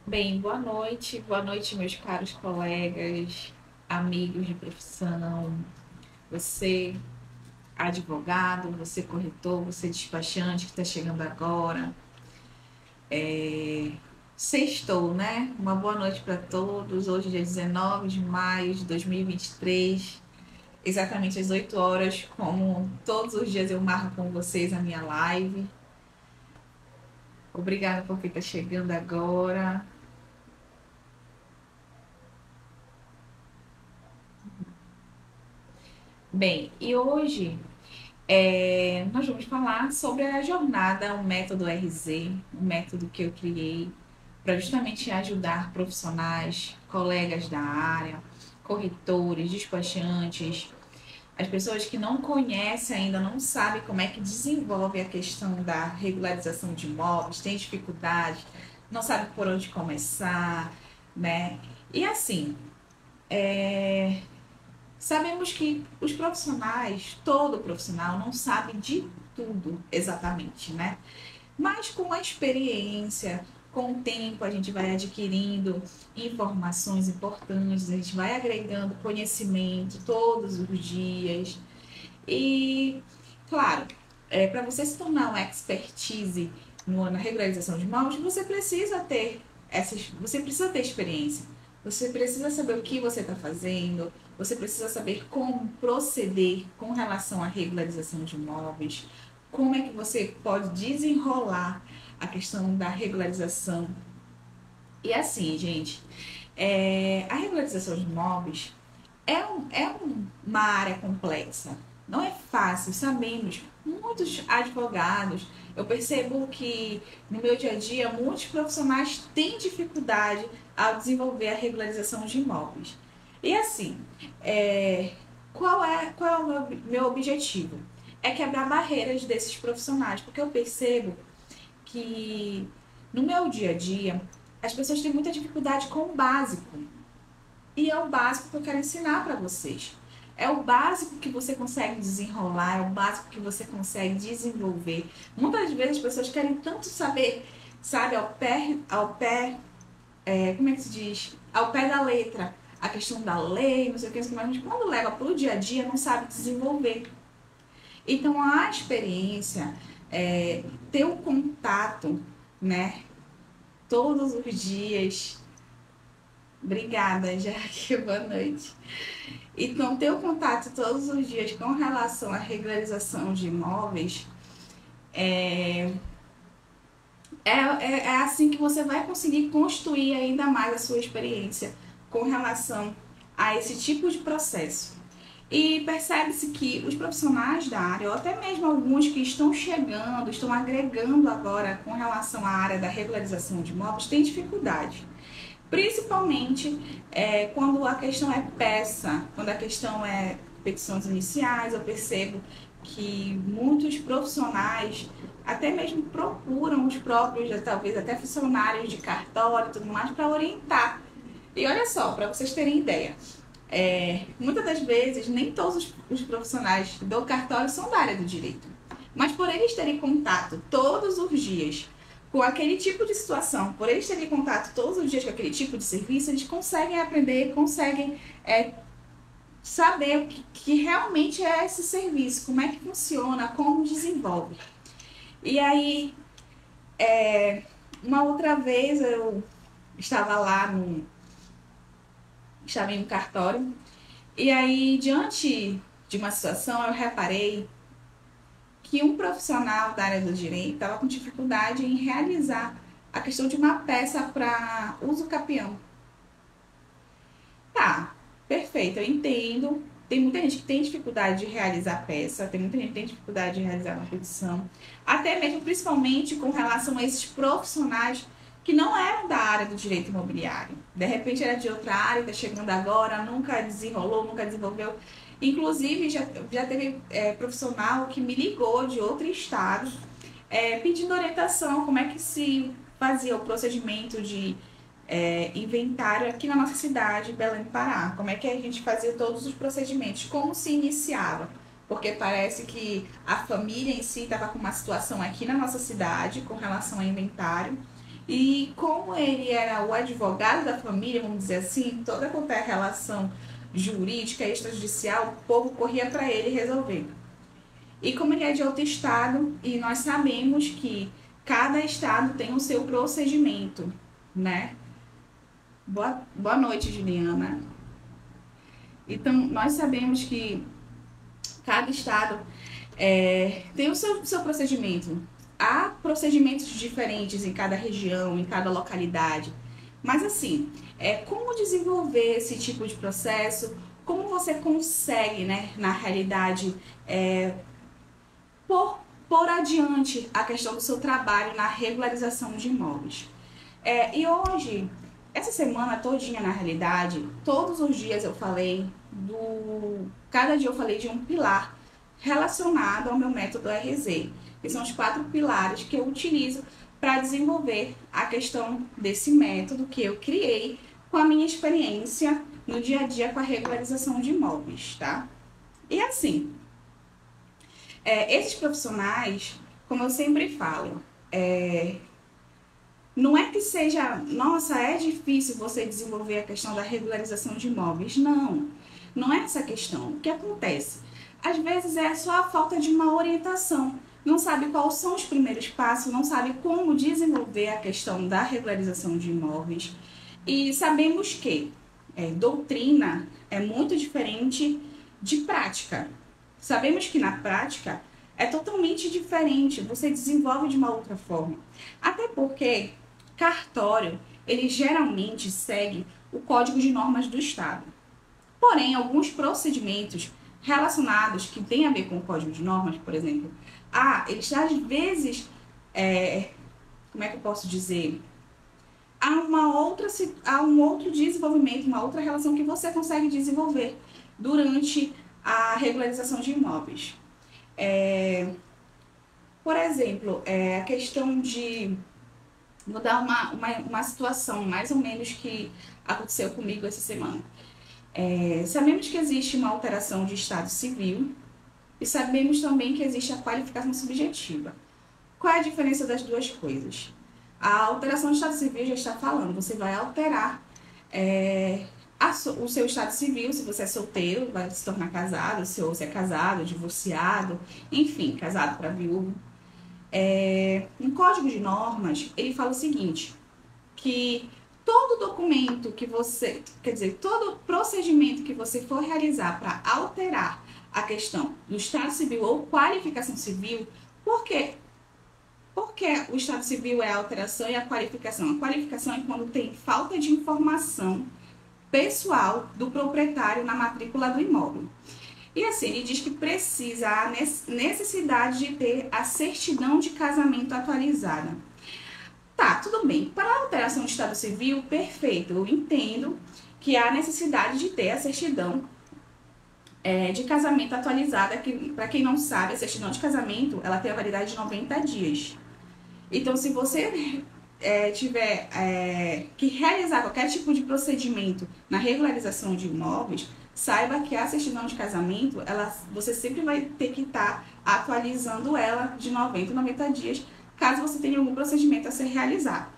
Bem, boa noite, meus caros colegas, amigos de profissão, você advogado, você corretor, você despachante que está chegando agora. Sextou, né? Uma boa noite para todos. Hoje, dia 19 de maio de 2023, exatamente às 8 horas, como todos os dias eu marco com vocês a minha live. Obrigada por quem está chegando agora. Bem, e hoje nós vamos falar sobre a jornada, o método RZ, um método que eu criei para justamente ajudar profissionais, colegas da área, corretores, despachantes, as pessoas que não conhecem ainda, não sabem como é que desenvolve a questão da regularização de imóveis, tem dificuldade, não sabe por onde começar, né? E assim, sabemos que os profissionais, todo profissional, não sabe de tudo exatamente, né? Mas com a experiência, com o tempo, a gente vai adquirindo informações importantes, a gente vai agregando conhecimento todos os dias. E, claro, para você se tornar uma expertise na regularização de imóveis, você precisa ter experiência. Você precisa saber o que você está fazendo, você precisa saber como proceder com relação à regularização de imóveis, como é que você pode desenrolar a questão da regularização. E assim, gente, a regularização de imóveis uma área complexa. Não é fácil, sabemos. Muitos advogados, eu percebo que no meu dia a dia, muitos profissionais têm dificuldade ao desenvolver a regularização de imóveis. E assim, qual é o meu objetivo? É quebrar barreiras desses profissionais, porque eu percebo que no meu dia a dia as pessoas têm muita dificuldade com o básico. E é o básico que eu quero ensinar para vocês. É o básico que você consegue desenrolar, é o básico que você consegue desenvolver. Muitas vezes as pessoas querem tanto saber, sabe, como é que se diz? Ao pé da letra, a questão da lei, não sei o que, mas quando leva para o dia a dia não sabe desenvolver. Então a experiência, ter o contato, né, todos os dias. Obrigada, Jaque, boa noite. Então, ter o contato todos os dias com relação à regularização de imóveis é assim que você vai conseguir construir ainda mais a sua experiência com relação a esse tipo de processo. E percebe-se que os profissionais da área, ou até mesmo alguns que estão chegando, estão agregando agora com relação à área da regularização de imóveis, têm dificuldade. Principalmente quando a questão é peça, quando a questão é petições iniciais, eu percebo que muitos profissionais até mesmo procuram os próprios, talvez até funcionários de cartório e tudo mais, para orientar. E olha só, para vocês terem ideia, muitas das vezes nem todos os profissionais do cartório são da área do direito. Mas por eles terem contato todos os dias com aquele tipo de situação, por eles terem contato todos os dias com aquele tipo de serviço, eles conseguem aprender, conseguem saber o que realmente é esse serviço, como é que funciona, como desenvolve. E aí, uma outra vez eu estava lá estava em um cartório, e aí, diante de uma situação, eu reparei que um profissional da área do direito estava com dificuldade em realizar a questão de uma peça para uso capião. Tá, perfeito, eu entendo. Tem muita gente que tem dificuldade de realizar peça, tem muita gente que tem dificuldade de realizar uma petição, até mesmo principalmente com relação a esses profissionais que não eram da área do direito imobiliário. De repente era de outra área, está chegando agora, nunca desenrolou, nunca desenvolveu. Inclusive, já teve profissional que me ligou de outro estado pedindo orientação, como é que se fazia o procedimento de inventário aqui na nossa cidade, Belém do Pará. Como é que a gente fazia todos os procedimentos, como se iniciava. Porque parece que a família em si estava com uma situação aqui na nossa cidade com relação ao inventário E como ele era o advogado da família, vamos dizer assim, toda qualquer relação jurídica, extrajudicial, o povo corria para ele resolver. E como ele é de outro estado, e nós sabemos que cada estado tem o seu procedimento, né? Boa noite, Juliana. Então, nós sabemos que cada estado tem o seu procedimento. Há procedimentos diferentes em cada região, em cada localidade. Mas assim, como desenvolver esse tipo de processo? Como você consegue, né, na realidade, pôr adiante a questão do seu trabalho na regularização de imóveis? E hoje, essa semana todinha, na realidade, todos os dias eu falei cada dia eu falei de um pilar relacionado ao meu método RZ, que são os 4 pilares que eu utilizo para desenvolver a questão desse método que eu criei com a minha experiência no dia a dia com a regularização de imóveis, tá? E assim, esses profissionais, como eu sempre falo, não é que seja, nossa, é difícil você desenvolver a questão da regularização de imóveis. Não, não é essa a questão. O que acontece? Às vezes é só a falta de uma orientação. Não sabe quais são os primeiros passos, não sabe como desenvolver a questão da regularização de imóveis. E sabemos que doutrina é muito diferente de prática. Sabemos que na prática é totalmente diferente, você desenvolve de uma outra forma. Até porque cartório, ele geralmente segue o Código de Normas do Estado. Porém, alguns procedimentos relacionados que têm a ver com o Código de Normas, por exemplo, eles às vezes, como é que eu posso dizer? Há um outro desenvolvimento, uma outra relação que você consegue desenvolver durante a regularização de imóveis. Por exemplo, a questão de... Vou dar uma situação mais ou menos que aconteceu comigo essa semana. Sabemos que existe uma alteração de estado civil e sabemos também que existe a qualificação subjetiva. Qual é a diferença das duas coisas? A alteração de estado civil já está falando, você vai alterar o seu estado civil, se você é solteiro, vai se tornar casado, se você é casado, divorciado, enfim, casado para viúvo. No Código de Normas, ele fala o seguinte, que todo documento que você, todo procedimento que você for realizar para alterar a questão do Estado Civil ou qualificação civil, por quê? Porque o Estado Civil é a alteração e a qualificação. A qualificação é quando tem falta de informação pessoal do proprietário na matrícula do imóvel. E assim, ele diz que precisa, a necessidade de ter a certidão de casamento atualizada. Tá, tudo bem. Para a alteração de estado civil, perfeito. Eu entendo que há necessidade de ter a certidão de casamento atualizada, que, para quem não sabe, a certidão de casamento, ela tem a validade de 90 dias. Então, se você tiver que realizar qualquer tipo de procedimento na regularização de imóveis, saiba que a certidão de casamento, você sempre vai ter que estar atualizando ela de 90 a 90 dias, caso você tenha algum procedimento a ser realizado.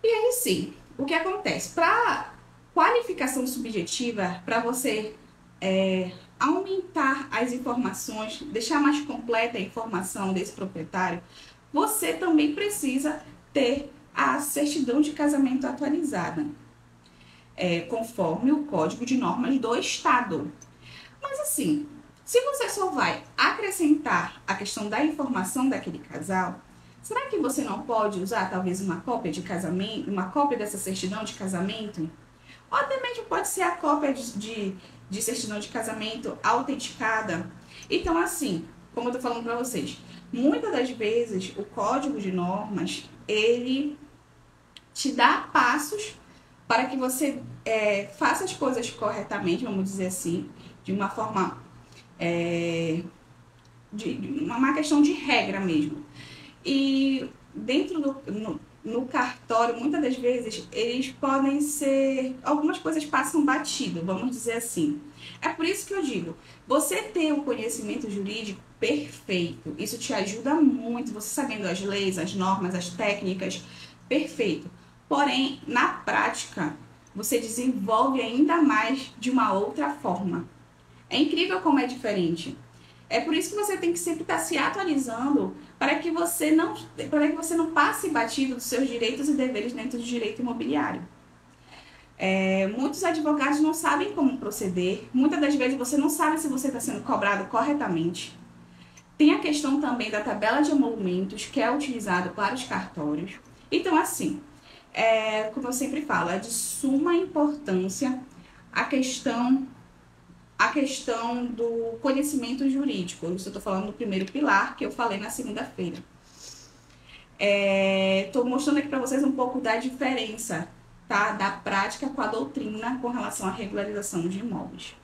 E aí sim, o que acontece? Para qualificação subjetiva, para você aumentar as informações, deixar mais completa a informação desse proprietário, você também precisa ter a certidão de casamento atualizada, conforme o Código de Normas do Estado. Mas assim, se você só vai acrescentar a questão da informação daquele casal, será que você não pode usar talvez uma cópia de casamento, uma cópia dessa certidão de casamento? Ou até mesmo pode ser a cópia de certidão de casamento autenticada. Então assim, como eu tô falando para vocês, muitas das vezes o Código de Normas, ele te dá passos para que você faça as coisas corretamente, vamos dizer assim, de uma forma, uma questão de regra mesmo. E dentro no cartório, muitas das vezes, eles podem ser... Algumas coisas passam batido, vamos dizer assim. É por isso que eu digo, você ter o conhecimento jurídico perfeito, isso te ajuda muito, você sabendo as leis, as normas, as técnicas, perfeito. Porém, na prática, você desenvolve ainda mais de uma outra forma. É incrível como é diferente. É por isso que você tem que sempre estar se atualizando para que você não passe batido dos seus direitos e deveres dentro do direito imobiliário. Muitos advogados não sabem como proceder. Muitas das vezes você não sabe se você está sendo cobrado corretamente. Tem a questão também da tabela de emolumentos, que é utilizado para os cartórios. Então, assim, como eu sempre falo, é de suma importância a questão do conhecimento jurídico. Isso eu estou falando do primeiro pilar, que eu falei na segunda-feira. Estou mostrando aqui para vocês um pouco da diferença, tá, da prática com a doutrina com relação à regularização de imóveis.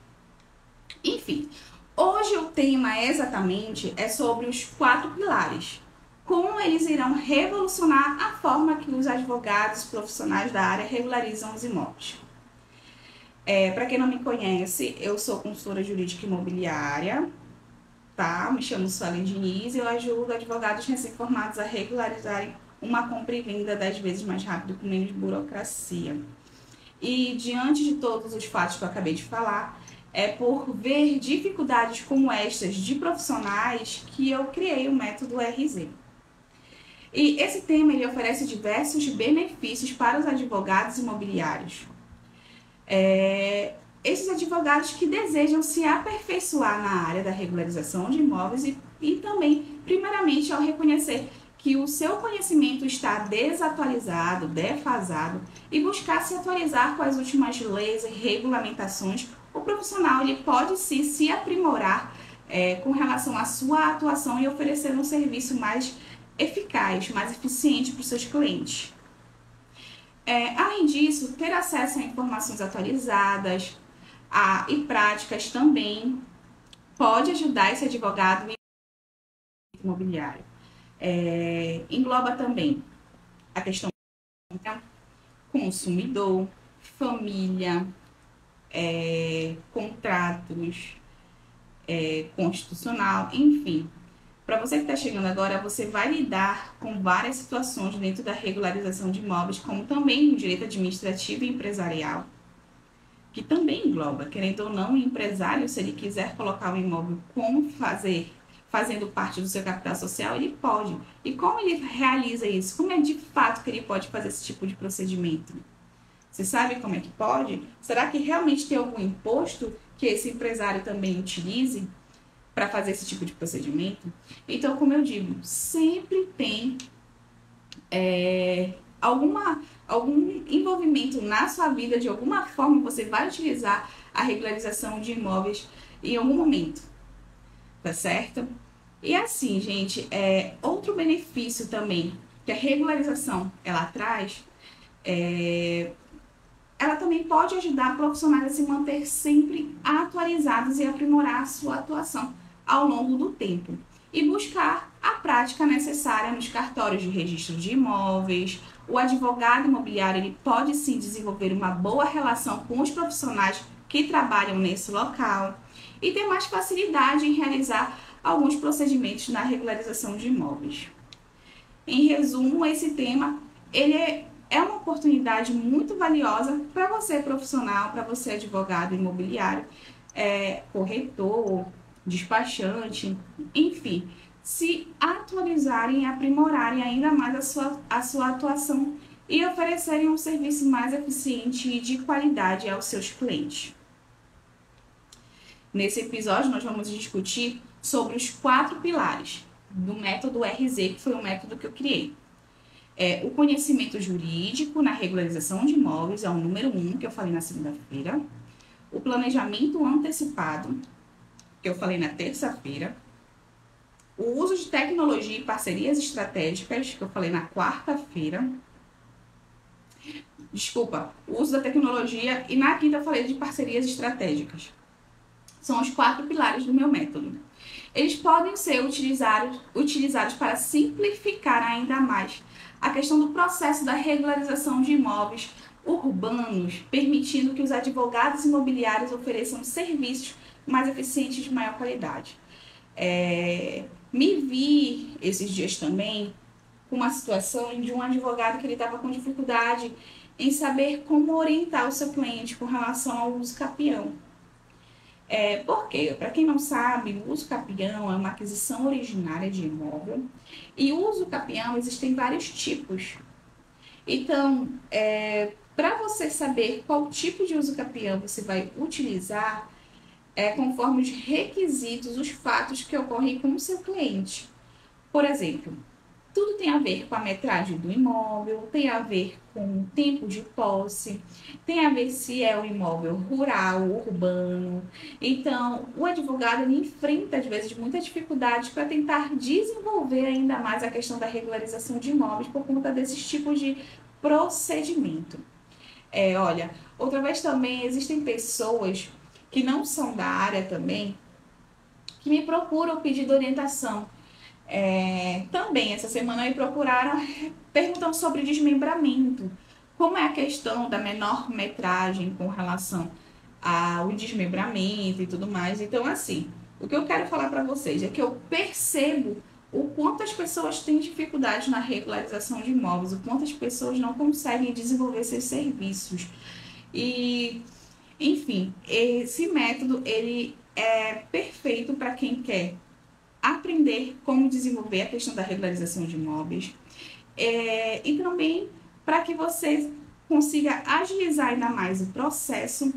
Enfim, hoje o tema exatamente é sobre os 4 pilares. Como eles irão revolucionar a forma que os advogados profissionais da área regularizam os imóveis. Para quem não me conhece, eu sou consultora jurídica imobiliária, tá? Me chamo Suelen Diniz e eu ajudo advogados recém-formados a regularizarem uma compra e venda 10 vezes mais rápido com menos burocracia. E diante de todos os fatos que eu acabei de falar, é por ver dificuldades como estas de profissionais que eu criei o método RZ. E esse tema ele oferece diversos benefícios para os advogados imobiliários. Esses advogados que desejam se aperfeiçoar na área da regularização de imóveis e também, primeiramente, ao reconhecer que o seu conhecimento está desatualizado, defasado e buscar se atualizar com as últimas leis e regulamentações, o profissional ele pode sim se aprimorar com relação à sua atuação e oferecer um serviço mais eficaz, mais eficiente para os seus clientes. Além disso, ter acesso a informações atualizadas e práticas também pode ajudar esse advogado imobiliário. Engloba também a questão do consumidor, família, contratos, constitucional, enfim. Para você que está chegando agora, você vai lidar com várias situações dentro da regularização de imóveis, como também no direito administrativo e empresarial, que também engloba, querendo ou não, o empresário, se ele quiser colocar o imóvel fazendo parte do seu capital social, ele pode. E como ele realiza isso? Como é de fato que ele pode fazer esse tipo de procedimento? Você sabe como é que pode? Será que realmente tem algum imposto que esse empresário também utilize para fazer esse tipo de procedimento? Então, como eu digo, sempre tem algum envolvimento na sua vida, de alguma forma você vai utilizar a regularização de imóveis em algum momento, tá certo? E assim, gente, outro benefício também que a regularização ela traz, ela também pode ajudar profissionais a se manter sempre atualizados e aprimorar a sua atuação ao longo do tempo e buscar a prática necessária nos cartórios de registro de imóveis. O advogado imobiliário ele pode sim desenvolver uma boa relação com os profissionais que trabalham nesse local e ter mais facilidade em realizar alguns procedimentos na regularização de imóveis. Em resumo, esse tema ele é uma oportunidade muito valiosa para você profissional, para você advogado imobiliário, corretor, despachante, enfim, se atualizarem e aprimorarem ainda mais a sua atuação e oferecerem um serviço mais eficiente e de qualidade aos seus clientes. Nesse episódio, nós vamos discutir sobre os 4 pilares do método RZ, que foi o método que eu criei. O conhecimento jurídico na regularização de imóveis é o número 1, que eu falei na segunda-feira. O planejamento antecipado, que eu falei na terça-feira. O uso de tecnologia e parcerias estratégicas, que eu falei na quarta-feira. Desculpa, o uso da tecnologia e na quinta eu falei de parcerias estratégicas. São os 4 pilares do meu método. Eles podem ser utilizados para simplificar ainda mais a questão do processo da regularização de imóveis urbanos, permitindo que os advogados imobiliários ofereçam serviços mais eficientes de maior qualidade. Me vi esses dias também com uma situação de um advogado que ele estava com dificuldade em saber como orientar o seu cliente com relação ao uso capião. Porque, para quem não sabe, o uso capião é uma aquisição originária de imóvel e o uso capião existem vários tipos. Então, para você saber qual tipo de uso capião você vai utilizar, conforme os requisitos, os fatos que ocorrem com o seu cliente. Por exemplo, tudo tem a ver com a metragem do imóvel, tem a ver com o tempo de posse, tem a ver se é um imóvel rural, urbano. Então, o advogado ele enfrenta, às vezes, muita dificuldade para tentar desenvolver ainda mais a questão da regularização de imóveis por conta desses tipos de procedimento. Olha, outra vez também existem pessoas que não são da área também, que me procuram pedindo orientação. Também essa semana me procuraram perguntando sobre desmembramento. Como é a questão da menor metragem com relação ao desmembramento e tudo mais. Então, assim, o que eu quero falar para vocês é que eu percebo o quanto as pessoas têm dificuldade na regularização de imóveis, o quanto as pessoas não conseguem desenvolver seus serviços. E, enfim, esse método ele é perfeito para quem quer aprender como desenvolver a questão da regularização de imóveis e também para que você consiga agilizar ainda mais o processo,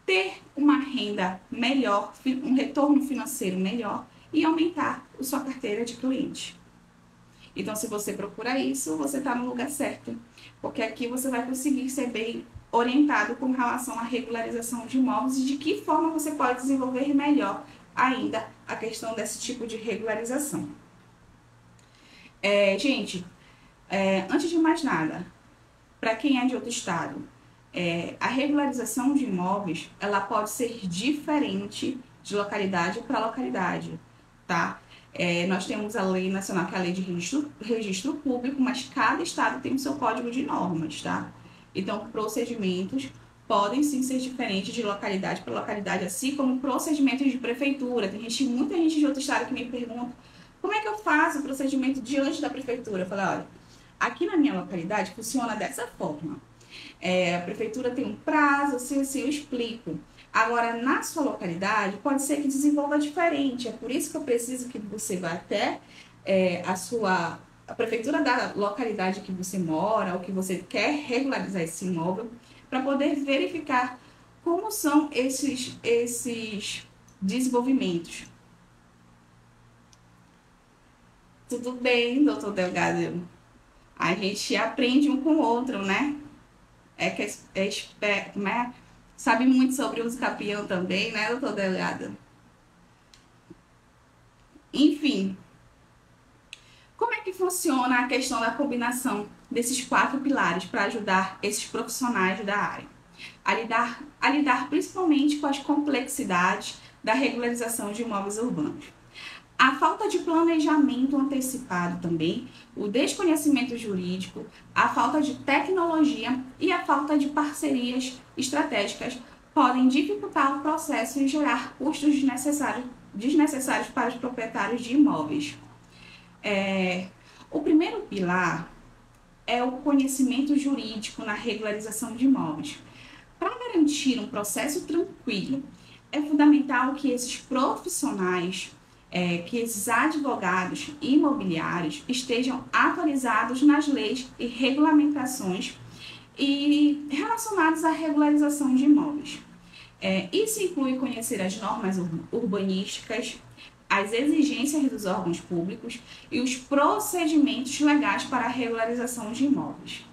ter uma renda melhor, um retorno financeiro melhor e aumentar a sua carteira de cliente. Então, se você procura isso, você está no lugar certo, porque aqui você vai conseguir ser bem orientado com relação à regularização de imóveis e de que forma você pode desenvolver melhor ainda a questão desse tipo de regularização. Gente, antes de mais nada, para quem é de outro estado, a regularização de imóveis, ela pode ser diferente de localidade para localidade, tá? Nós temos a lei nacional, que é a lei de registro público, mas cada estado tem o seu código de normas, tá? Então, procedimentos podem sim ser diferentes de localidade para localidade, assim como procedimentos de prefeitura. Tem muita gente de outro estado que me pergunta como é que eu faço o procedimento diante da prefeitura. Eu falei, olha, aqui na minha localidade funciona dessa forma. A prefeitura tem um prazo, assim, eu explico. Agora, na sua localidade, pode ser que desenvolva diferente. É por isso que eu preciso que você vá até a prefeitura da localidade que você mora ou que você quer regularizar esse imóvel, para poder verificar como são esses desenvolvimentos. Tudo bem, doutor Delgado? A gente aprende um com o outro, né? Sabe muito sobre o uso capião também, né, doutor Delgado? Enfim, como é que funciona a questão da combinação desses 4 pilares para ajudar esses profissionais da área a lidar principalmente com as complexidades da regularização de imóveis urbanos? A falta de planejamento antecipado também, o desconhecimento jurídico, a falta de tecnologia e a falta de parcerias estratégicas podem dificultar o processo e gerar custos desnecessários para os proprietários de imóveis. O primeiro pilar é o conhecimento jurídico na regularização de imóveis. Para garantir um processo tranquilo, é fundamental que esses profissionais, que esses advogados imobiliários estejam atualizados nas leis e regulamentações e relacionados à regularização de imóveis. Isso inclui conhecer as normas urbanísticas, as exigências dos órgãos públicos e os procedimentos legais para a regularização de imóveis.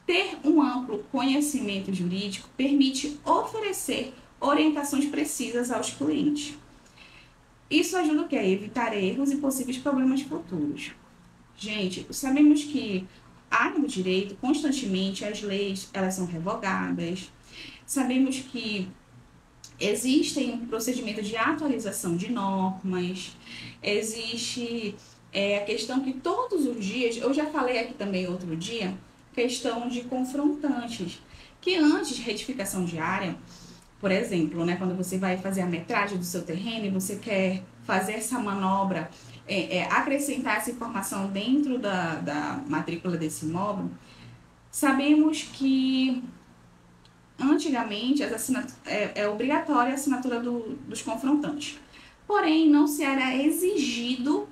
Ter um amplo conhecimento jurídico permite oferecer orientações precisas aos clientes. Isso ajuda o quê? A evitar erros e possíveis problemas futuros. Gente, sabemos que a área do direito, constantemente, as leis elas são revogadas. Sabemos que existem um procedimento de atualização de normas, existe É a questão que todos os dias, eu já falei aqui também outro dia, questão de confrontantes, que antes de retificação de área, por exemplo, né, quando você vai fazer a metragem do seu terreno e você quer fazer essa manobra, acrescentar essa informação dentro da matrícula desse imóvel, sabemos que antigamente é obrigatória a assinatura dos confrontantes. Porém, não se era exigido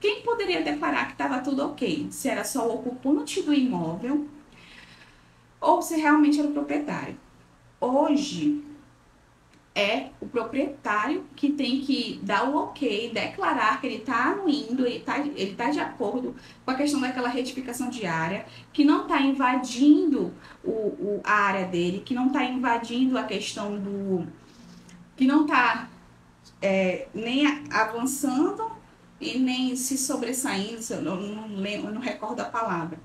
quem poderia declarar que estava tudo ok, se era só o ocupante do imóvel ou se realmente era o proprietário. Hoje, é o proprietário que tem que dar o ok, declarar que ele está anuindo, ele tá de acordo com a questão daquela retificação de área, que não está invadindo a área dele, que não está invadindo a questão do... que não está nem avançando e nem se sobressaindo, eu não recordo a palavra,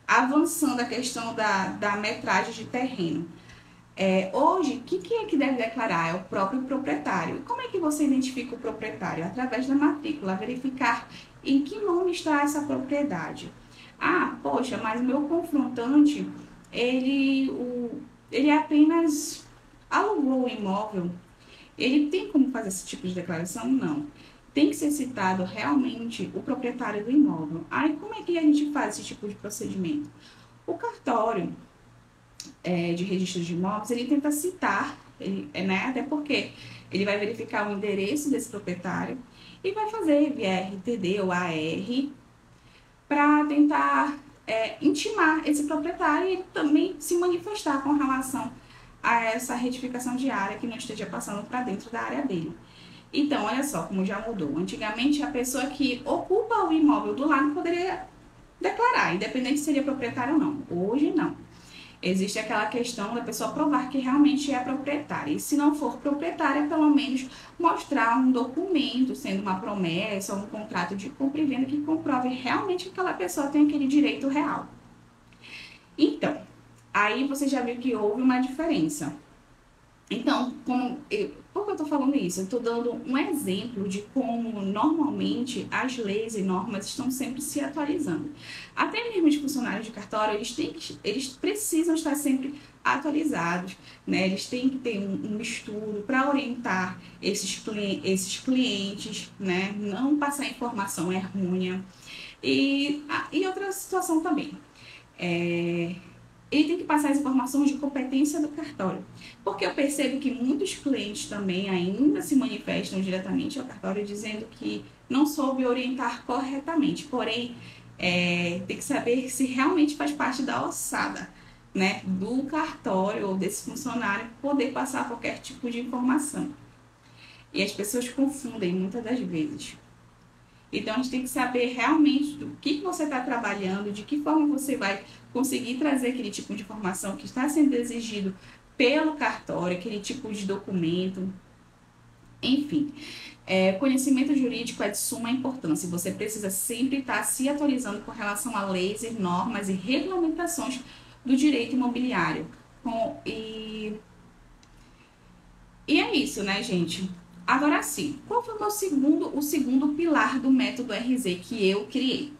avançando a questão da metragem de terreno. Hoje, quem é que deve declarar? É o próprio proprietário. E como é que você identifica o proprietário? Através da matrícula, verificar em que nome está essa propriedade. Ah, poxa, mas o meu confrontante, ele apenas alugou o imóvel. Ele tem como fazer esse tipo de declaração? Não. Tem que ser citado realmente o proprietário do imóvel. Aí, como é que a gente faz esse tipo de procedimento? O cartório de registro de imóveis, ele tenta citar, né, até porque ele vai verificar o endereço desse proprietário e vai fazer via RTD ou AR para tentar intimar esse proprietário e ele também se manifestar com relação a essa retificação de área que não esteja passando para dentro da área dele. Então, olha só como já mudou. Antigamente, a pessoa que ocupa o imóvel do lado poderia declarar, independente se seria proprietário ou não. Hoje, não. Existe aquela questão da pessoa provar que realmente é proprietária. E se não for proprietária, pelo menos mostrar um documento, sendo uma promessa ou um contrato de compra e venda que comprove realmente que aquela pessoa tem aquele direito real. Então, aí você já viu que houve uma diferença. Então, por que eu estou falando isso? Eu estou dando um exemplo de como normalmente as leis e normas estão sempre se atualizando. Até mesmo os funcionários de cartório, eles precisam estar sempre atualizados, né? Eles têm que ter um estudo para orientar esses clientes, né? Não passar informação errônea. E outra situação também. Ele tem que passar as informações de competência do cartório. Porque eu percebo que muitos clientes também ainda se manifestam diretamente ao cartório dizendo que não soube orientar corretamente. Porém, tem que saber se realmente faz parte da alçada, né, do cartório ou desse funcionário poder passar qualquer tipo de informação. E as pessoas confundem muitas das vezes. Então, a gente tem que saber realmente do que você está trabalhando, de que forma você vai conseguir trazer aquele tipo de informação que está sendo exigido pelo cartório, aquele tipo de documento. Enfim, conhecimento jurídico é de suma importância. Você precisa sempre estar se atualizando com relação a leis, normas e regulamentações do direito imobiliário. E é isso, né, gente? Agora sim, qual foi o segundo pilar do método RZ que eu criei?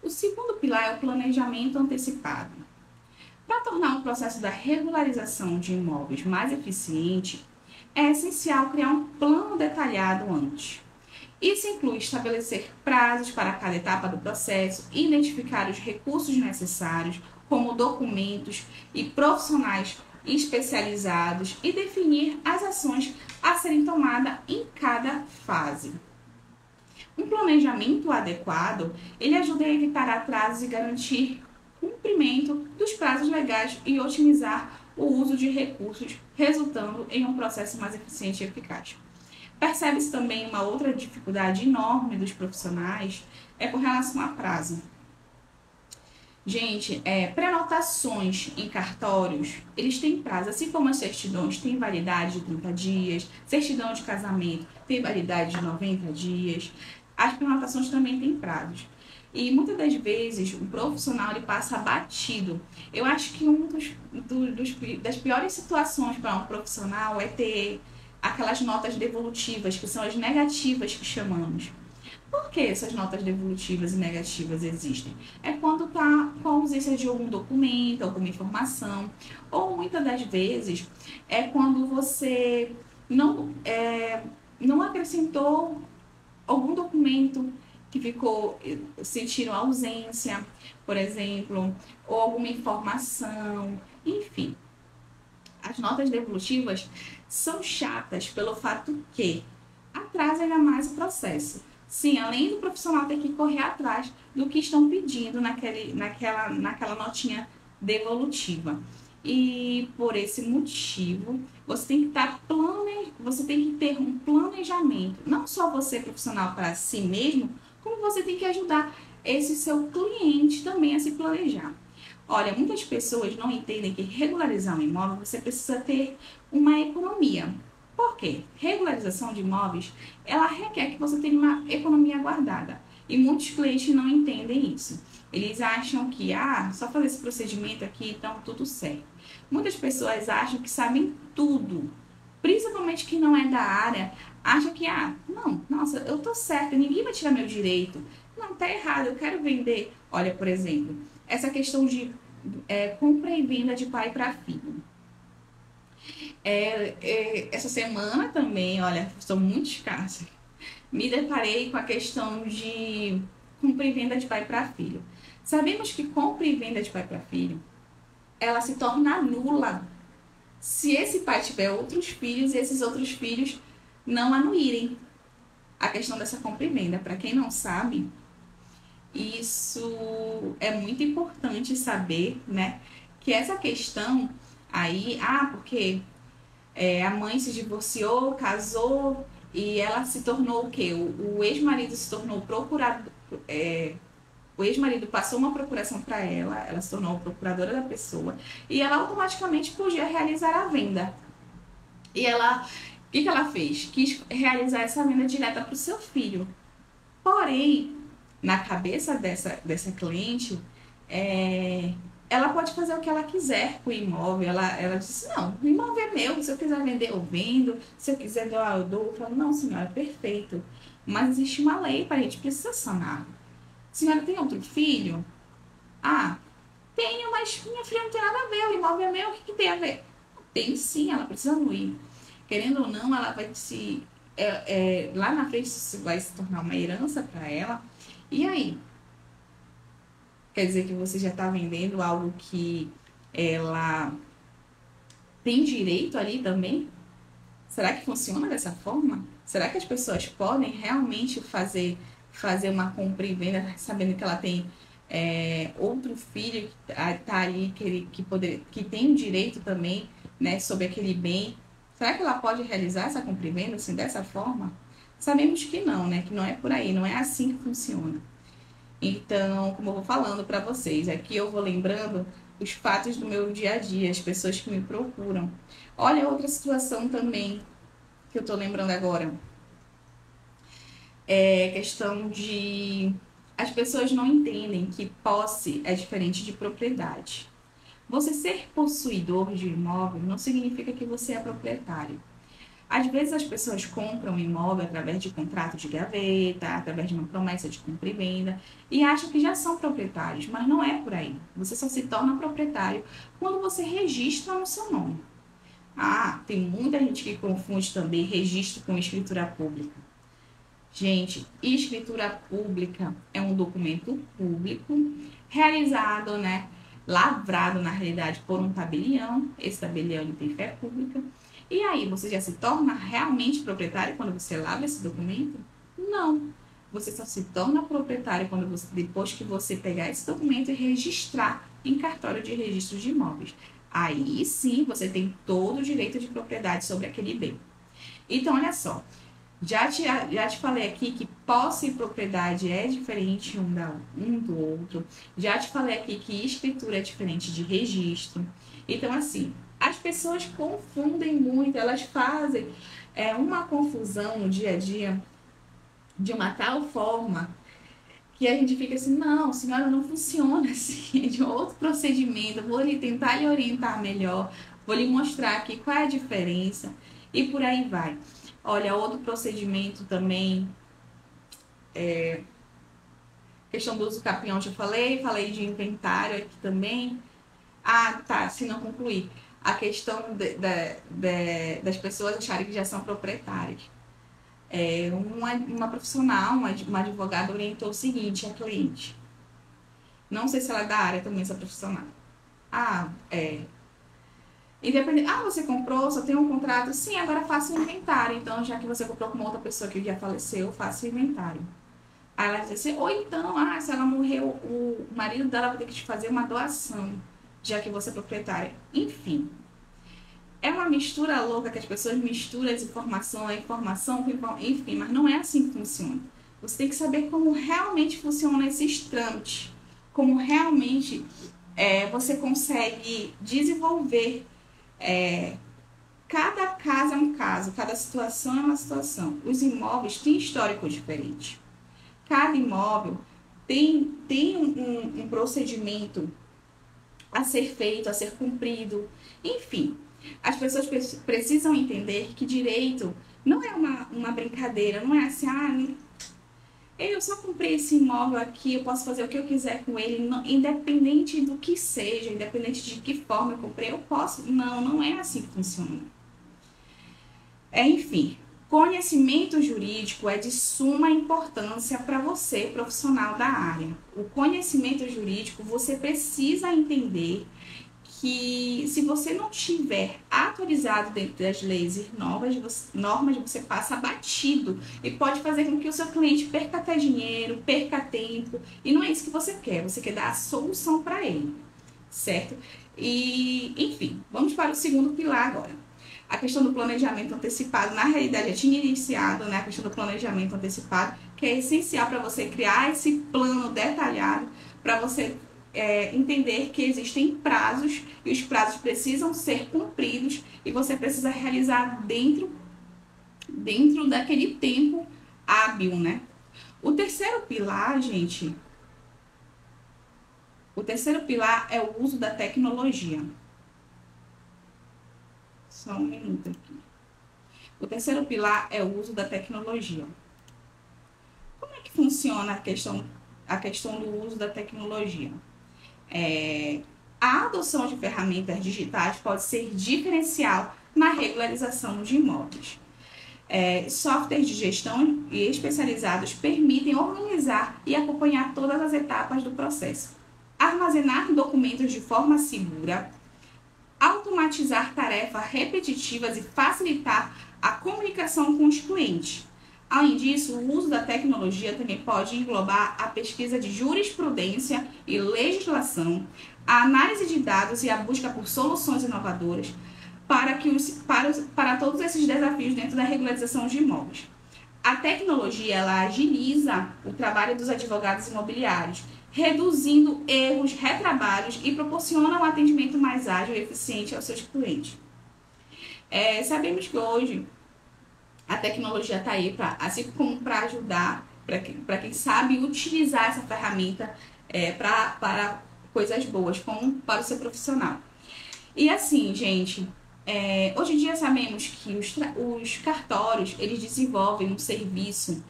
O segundo pilar é o planejamento antecipado. Para tornar o processo da regularização de imóveis mais eficiente, é essencial criar um plano detalhado antes. Isso inclui estabelecer prazos para cada etapa do processo, identificar os recursos necessários, como documentos e profissionais especializados, e definir as ações a serem tomadas em cada fase. Um planejamento adequado, ele ajuda a evitar atrasos e garantir cumprimento dos prazos legais e otimizar o uso de recursos, resultando em um processo mais eficiente e eficaz. Percebe-se também uma outra dificuldade enorme dos profissionais com relação a prazo. Gente, prenotações em cartórios, eles têm prazo, assim como as certidões têm validade de 30 dias, certidão de casamento tem validade de 90 dias, as prenotações também têm prazos. E muitas das vezes o profissional ele passa batido. Eu acho que uma das piores situações para um profissional é ter aquelas notas devolutivas, que são as negativas que chamamos. Por que essas notas devolutivas e negativas existem? É quando está com a ausência de algum documento, alguma informação, ou muitas das vezes é quando você não acrescentou algum documento que ficou sentindo ausência, por exemplo, ou alguma informação, enfim. As notas devolutivas são chatas pelo fato que atrasa ainda mais o processo. Sim, além do profissional ter que correr atrás do que estão pedindo naquela notinha devolutiva. E por esse motivo, você tem que ter um planejamento, não só você profissional para si mesmo, como você tem que ajudar esse seu cliente também a se planejar. Olha, muitas pessoas não entendem que regularizar um imóvel você precisa ter uma economia. Por quê? Regularização de imóveis, ela requer que você tenha uma economia guardada. E muitos clientes não entendem isso. Eles acham que, só fazer esse procedimento aqui, então tudo certo. Muitas pessoas acham que sabem tudo. Principalmente quem não é da área, acha que, não, nossa, eu tô certa, ninguém vai tirar meu direito. Não, tá errado, eu quero vender. Olha, por exemplo, essa questão de compra e venda de pai para filho. Essa semana também, olha, estou muito escassa. Me deparei com a questão de compra e venda de pai para filho. Sabemos que compra e venda de pai para filho, ela se torna nula se esse pai tiver outros filhos e esses outros filhos não anuírem a questão dessa compra e venda. Para quem não sabe, isso é muito importante saber, né? Que essa questão aí, porque a mãe se divorciou, casou e ela se tornou o quê? O ex-marido se tornou procurador. O ex-marido passou uma procuração para ela se tornou procuradora da pessoa e ela automaticamente podia realizar a venda. E o que ela fez? Quis realizar essa venda direta para o seu filho. Porém, na cabeça dessa cliente, ela pode fazer o que ela quiser com o imóvel. Ela disse, não, o imóvel é meu, se eu quiser vender, eu vendo, se eu quiser doar, eu dou. Eu falo, não, senhora, perfeito. Mas existe uma lei para a gente precisa sanar. Senhora, tem outro filho? Tenho, mas minha filha não tem nada a ver, o imóvel é meu, o que tem a ver? Tem sim, ela precisa anuir. Querendo ou não, ela vai lá na frente isso vai se tornar uma herança para ela. E aí? Quer dizer que você já está vendendo algo que ela tem direito ali também? Será que funciona dessa forma? Será que as pessoas podem realmente fazer uma compra e venda sabendo que ela tem outro filho que está ali que tem um direito também, né, sobre aquele bem? Será que ela pode realizar essa compra e venda assim, dessa forma? Sabemos que não, né? Que não é por aí, não é assim que funciona. Então, como eu vou falando para vocês, aqui eu vou lembrando os fatos do meu dia a dia, as pessoas que me procuram. Olha outra situação também que eu tô lembrando agora. Questão de... As pessoas não entendem que posse é diferente de propriedade. Você ser possuidor de um imóvel não significa que você é proprietário. Às vezes as pessoas compram um imóvel através de contrato de gaveta, através de uma promessa de compra e venda, e acham que já são proprietários, mas não é por aí. Você só se torna proprietário quando você registra no seu nome. Tem muita gente que confunde também registro com escritura pública. Gente, escritura pública é um documento público realizado, né, lavrado na realidade por um tabelião. Esse tabelião tem fé pública. E aí, você já se torna realmente proprietário quando você lavra esse documento? Não. Você só se torna proprietário depois que você pegar esse documento e registrar em cartório de registro de imóveis. Aí sim, você tem todo o direito de propriedade sobre aquele bem. Então, olha só. Já te falei aqui que posse e propriedade é diferente um do outro. Já te falei aqui que escritura é diferente de registro. Então, assim, as pessoas confundem muito, elas fazem uma confusão no dia a dia de uma tal forma que a gente fica assim, não, senhora, não funciona assim, é de outro procedimento, vou tentar lhe orientar melhor, vou lhe mostrar aqui qual é a diferença e por aí vai. Olha, outro procedimento também Questão do uso capião já falei de inventário aqui também. Ah, tá, se não concluir. A questão das pessoas acharem que já são proprietárias. Uma profissional, uma advogada orientou o seguinte a cliente. Não sei se ela é da área também, essa profissional. Independente. Você comprou, só tem um contrato? Sim, agora faça o inventário. Então, já que você comprou com uma outra pessoa que já faleceu, faça o inventário. Aí ela disse assim, ou então, se ela morreu, o marido dela vai ter que te fazer uma doação, já que você é proprietária. Enfim. É uma mistura louca que as pessoas misturam a informação com informação, enfim, mas não é assim que funciona. Você tem que saber como realmente funcionam esses trâmites, como realmente você consegue desenvolver. Cada caso é um caso, cada situação é uma situação. Os imóveis têm histórico diferente. Cada imóvel tem um procedimento a ser feito, a ser cumprido, enfim. As pessoas precisam entender que direito não é uma brincadeira, não é assim, eu só comprei esse imóvel aqui, eu posso fazer o que eu quiser com ele, independente do que seja, independente de que forma eu comprei, eu posso. Não é assim que funciona. Enfim, conhecimento jurídico é de suma importância para você, profissional da área. O conhecimento jurídico, você precisa entender que se você não estiver atualizado dentro das leis e normas, você passa batido e pode fazer com que o seu cliente perca até dinheiro, perca tempo, e não é isso que você quer dar a solução para ele, certo? E, enfim, vamos para o segundo pilar agora. A questão do planejamento antecipado, na realidade, já tinha iniciado, né, a questão do planejamento antecipado, que é essencial para você criar esse plano detalhado, para você entender que existem prazos e os prazos precisam ser cumpridos e você precisa realizar dentro daquele tempo hábil, né? O terceiro pilar, gente, é o uso da tecnologia. Só um minuto aqui. O terceiro pilar é o uso da tecnologia. Como é que funciona a questão do uso da tecnologia? A adoção de ferramentas digitais pode ser diferencial na regularização de imóveis. Softwares de gestão especializados permitem organizar e acompanhar todas as etapas do processo, armazenar documentos de forma segura, automatizar tarefas repetitivas e facilitar a comunicação com os clientes. Além disso, o uso da tecnologia também pode englobar a pesquisa de jurisprudência e legislação, a análise de dados e a busca por soluções inovadoras para todos esses desafios dentro da regularização de imóveis. A tecnologia ela agiliza o trabalho dos advogados imobiliários, reduzindo erros, retrabalhos e proporciona um atendimento mais ágil e eficiente aos seus clientes. Sabemos que hoje a tecnologia está aí assim como para ajudar, para quem sabe utilizar essa ferramenta para coisas boas, como para o seu profissional. E assim, gente, hoje em dia sabemos que os cartórios, eles desenvolvem um serviço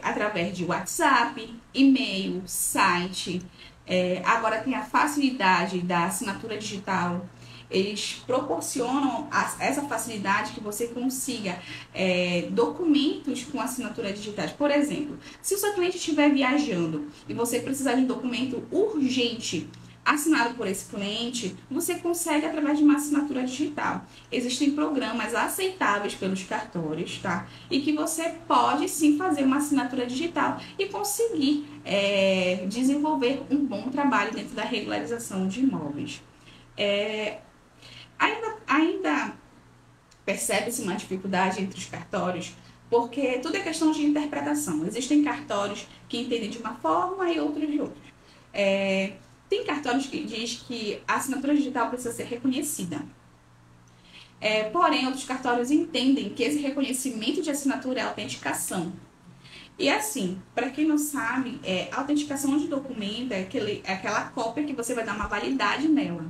através de WhatsApp, e-mail, site, agora tem a facilidade da assinatura digital. Eles proporcionam essa facilidade que você consiga documentos com assinatura digitais. Por exemplo, se o seu cliente estiver viajando e você precisar de um documento urgente assinado por esse cliente, você consegue através de uma assinatura digital. Existem programas aceitáveis pelos cartórios, tá? E que você pode sim fazer uma assinatura digital e conseguir desenvolver um bom trabalho dentro da regularização de imóveis. Ainda percebe-se uma dificuldade entre os cartórios, porque tudo é questão de interpretação. Existem cartórios que entendem de uma forma e outros de outra. Tem cartórios que diz que a assinatura digital precisa ser reconhecida. Porém, outros cartórios entendem que esse reconhecimento de assinatura é autenticação. E assim, para quem não sabe, autenticação de documento é aquela cópia que você vai dar uma validade nela.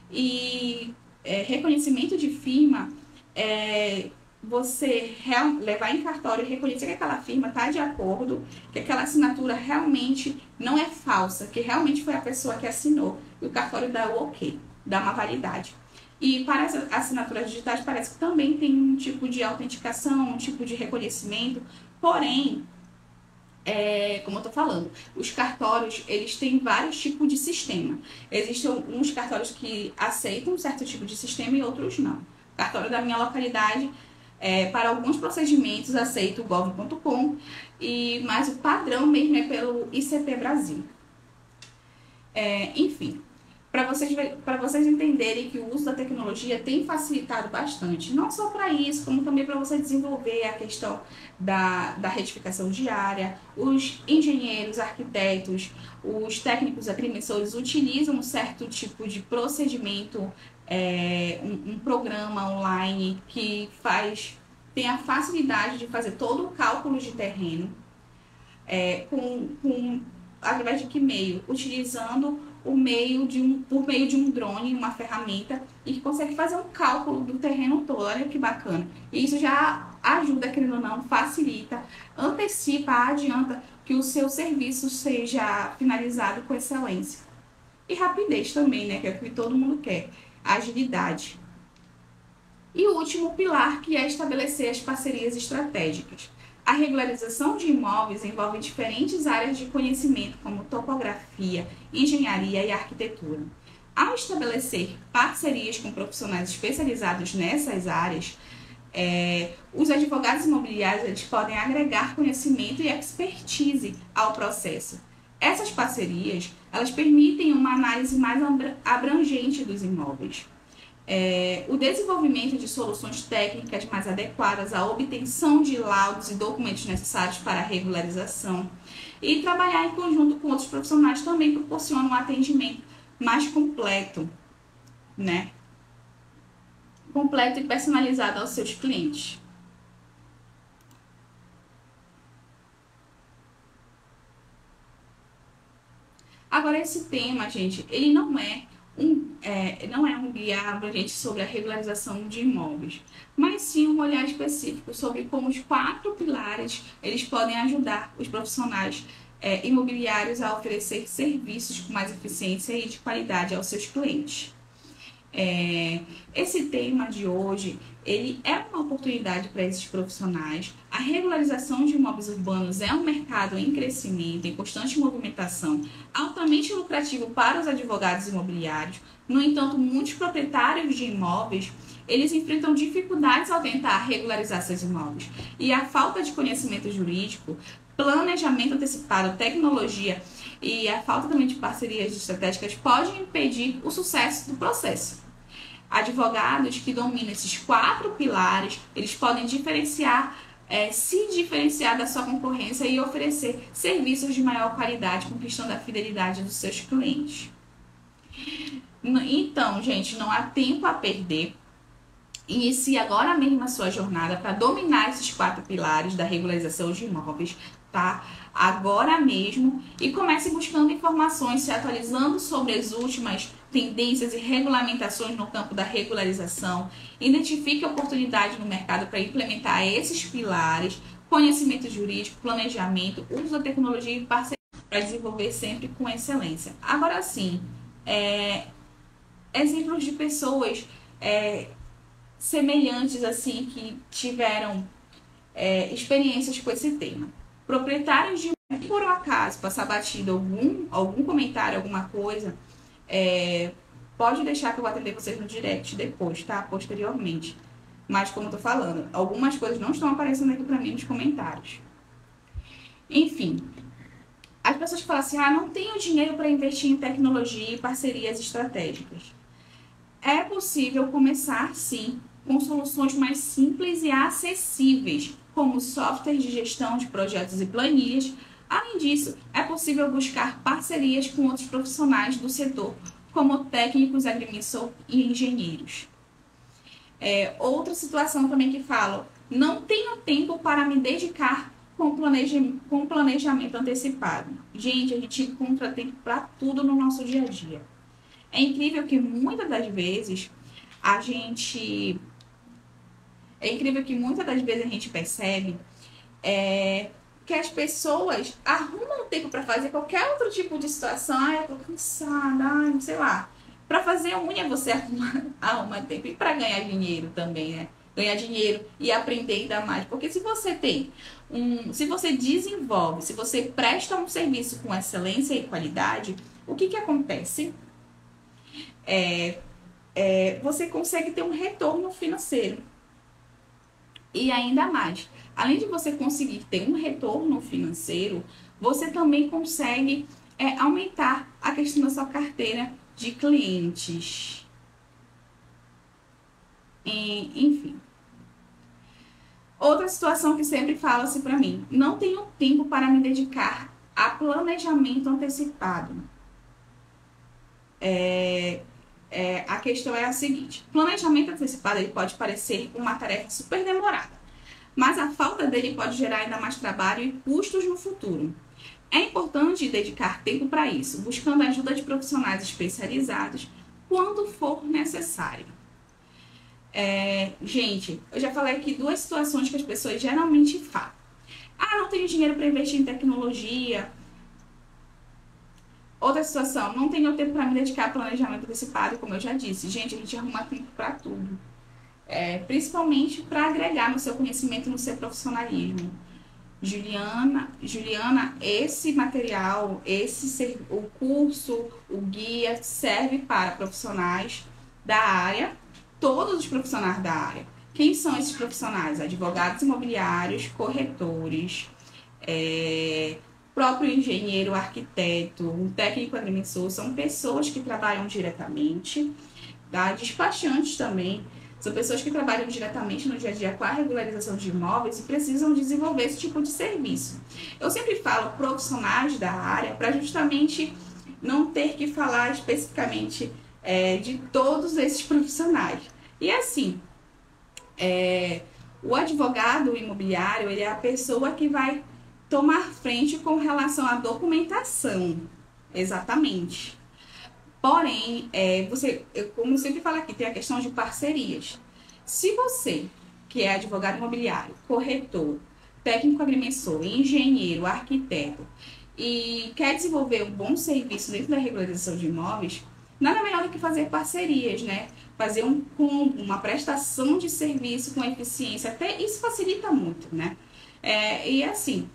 E reconhecimento de firma você levar em cartório e reconhecer que aquela firma está de acordo, que aquela assinatura realmente não é falsa, que realmente foi a pessoa que assinou, e o cartório dá o ok, dá uma validade. E para as assinaturas digitais parece que também tem um tipo de autenticação, um tipo de reconhecimento, porém, como eu tô falando, os cartórios, eles têm vários tipos de sistema. Existem uns cartórios que aceitam um certo tipo de sistema e outros não. O cartório da minha localidade, para alguns procedimentos, aceita o gov.com, mas o padrão mesmo é pelo ICP Brasil. Enfim, para vocês entenderem que o uso da tecnologia tem facilitado bastante, não só para isso, como também para você desenvolver a questão da retificação diária. Os engenheiros, arquitetos, os técnicos agrimensores utilizam um certo tipo de procedimento, um programa online que tem a facilidade de fazer todo o cálculo de terreno, através de que meio? Utilizando por meio de um drone, uma ferramenta, e que consegue fazer um cálculo do terreno todo. Olha que bacana. E isso já ajuda, querendo ou não, facilita, antecipa, adianta que o seu serviço seja finalizado com excelência. E rapidez também, né? Que é o que todo mundo quer. Agilidade. E o último pilar, que é estabelecer as parcerias estratégicas. A regularização de imóveis envolve diferentes áreas de conhecimento, como topografia, engenharia e arquitetura. Ao estabelecer parcerias com profissionais especializados nessas áreas, os advogados imobiliários eles podem agregar conhecimento e expertise ao processo. Essas parcerias elas permitem uma análise mais abrangente dos imóveis. O desenvolvimento de soluções técnicas mais adequadas, a obtenção de laudos e documentos necessários para a regularização e trabalhar em conjunto com outros profissionais também proporciona um atendimento mais completo, né? Completo e personalizado aos seus clientes. Agora, esse tema, gente, ele não é um guia abrangente sobre a regularização de imóveis, mas sim um olhar específico sobre como os 4 pilares eles podem ajudar os profissionais imobiliários a oferecer serviços com mais eficiência e de qualidade aos seus clientes. Esse tema de hoje, ele é uma oportunidade para esses profissionais. A regularização de imóveis urbanos é um mercado em crescimento, em constante movimentação, altamente lucrativo para os advogados imobiliários. No entanto, muitos proprietários de imóveis, eles enfrentam dificuldades ao tentar regularizar seus imóveis. E a falta de conhecimento jurídico, planejamento antecipado, tecnologia e a falta também de parcerias estratégicas pode impedir o sucesso do processo. Advogados que dominam esses 4 pilares, eles podem se diferenciar da sua concorrência e oferecer serviços de maior qualidade, conquistando a fidelidade dos seus clientes. Então, gente, não há tempo a perder. Inicie agora mesmo a sua jornada para dominar esses 4 pilares da regularização de imóveis, tá? Agora mesmo, e comece buscando informações, se atualizando sobre as últimas tendências e regulamentações no campo da regularização. Identifique oportunidades no mercado para implementar esses pilares: conhecimento jurídico, planejamento, uso da tecnologia e parceria para desenvolver sempre com excelência. Agora sim, exemplos de pessoas semelhantes assim que tiveram experiências com esse tema. Proprietários de por um acaso passar batido algum comentário, alguma coisa, pode deixar que eu vou atender vocês no direct depois, tá? Posteriormente. Mas como eu tô falando, algumas coisas não estão aparecendo aqui pra mim nos comentários. Enfim, as pessoas falam assim: não tenho dinheiro para investir em tecnologia e parcerias estratégicas. É possível começar sim com soluções mais simples e acessíveis, como softwares de gestão de projetos e planilhas. Além disso, é possível buscar parcerias com outros profissionais do setor, como técnicos, agrimensor e engenheiros. Outra situação também que falo: não tenho tempo para me dedicar com planejamento antecipado. Gente, a gente encontra tempo para tudo no nosso dia a dia. É incrível que muitas das vezes a gente É incrível que muitas das vezes a gente percebe que as pessoas arrumam tempo para fazer qualquer outro tipo de situação. Ai, eu tô cansada, ai, sei lá. Para fazer unha você arruma tempo. E para ganhar dinheiro também, né? Ganhar dinheiro e aprender ainda mais. Porque se você se você desenvolve, se você presta um serviço com excelência e qualidade, o que acontece? Você consegue ter um retorno financeiro. E ainda mais, além de você conseguir ter um retorno financeiro, você também consegue aumentar a questão da sua carteira de clientes. Enfim. Outra situação que sempre fala-se para mim: não tenho tempo para me dedicar a planejamento antecipado. A questão é a seguinte: planejamento antecipado ele pode parecer uma tarefa super demorada, mas a falta dele pode gerar ainda mais trabalho e custos no futuro. É importante dedicar tempo para isso, buscando a ajuda de profissionais especializados quando for necessário. Gente, eu já falei aqui duas situações que as pessoas geralmente falam. Ah, não tenho dinheiro para investir em tecnologia. Outra situação, não tenho tempo para me dedicar a planejamento antecipado, como eu já disse. Gente, a gente arruma tempo para tudo. Principalmente para agregar no seu conhecimento, no seu profissionalismo. Juliana, esse material, o curso, o guia serve para profissionais da área, todos os profissionais da área. Quem são esses profissionais? Advogados imobiliários, corretores, próprio engenheiro, arquiteto, um técnico agrimensor, são pessoas que trabalham diretamente, tá? Despachantes também, são pessoas que trabalham diretamente no dia a dia com a regularização de imóveis e precisam desenvolver esse tipo de serviço. Eu sempre falo profissionais da área para justamente não ter que falar especificamente de todos esses profissionais. E assim, o advogado imobiliário, ele é a pessoa que vai tomar frente com relação à documentação, exatamente. Porém, como eu sempre falo aqui, tem a questão de parcerias. Se você, que é advogado imobiliário, corretor, técnico agrimensor, engenheiro, arquiteto, e quer desenvolver um bom serviço dentro da regularização de imóveis, nada melhor do que fazer parcerias, né? Fazer um combo, uma prestação de serviço com eficiência, até isso facilita muito, né? E assim,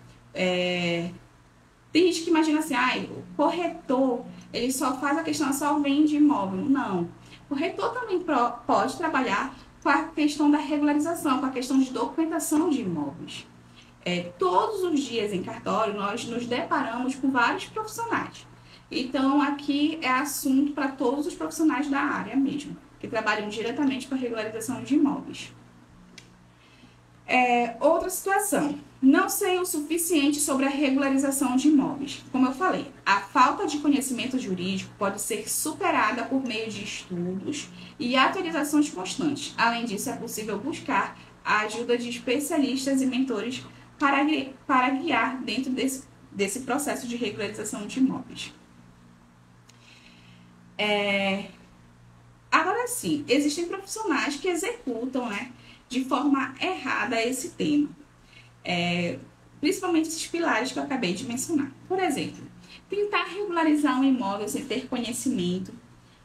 tem gente que imagina assim, o corretor, ele só faz a questão, só vende imóvel. Não. O corretor também pode trabalhar com a questão da regularização, com a questão de documentação de imóveis. Todos os dias em cartório, nós nos deparamos com vários profissionais. Então, aqui é assunto para todos os profissionais da área mesmo, que trabalham diretamente com a regularização de imóveis. Outra situação, não sei o suficiente sobre a regularização de imóveis. Como eu falei, a falta de conhecimento jurídico pode ser superada por meio de estudos e atualizações constantes. Além disso, é possível buscar a ajuda de especialistas e mentores para guiar dentro desse processo de regularização de imóveis. Agora sim, existem profissionais que executam, né, de forma errada esse tema. Principalmente esses pilares que eu acabei de mencionar. Por exemplo, tentar regularizar um imóvel sem ter conhecimento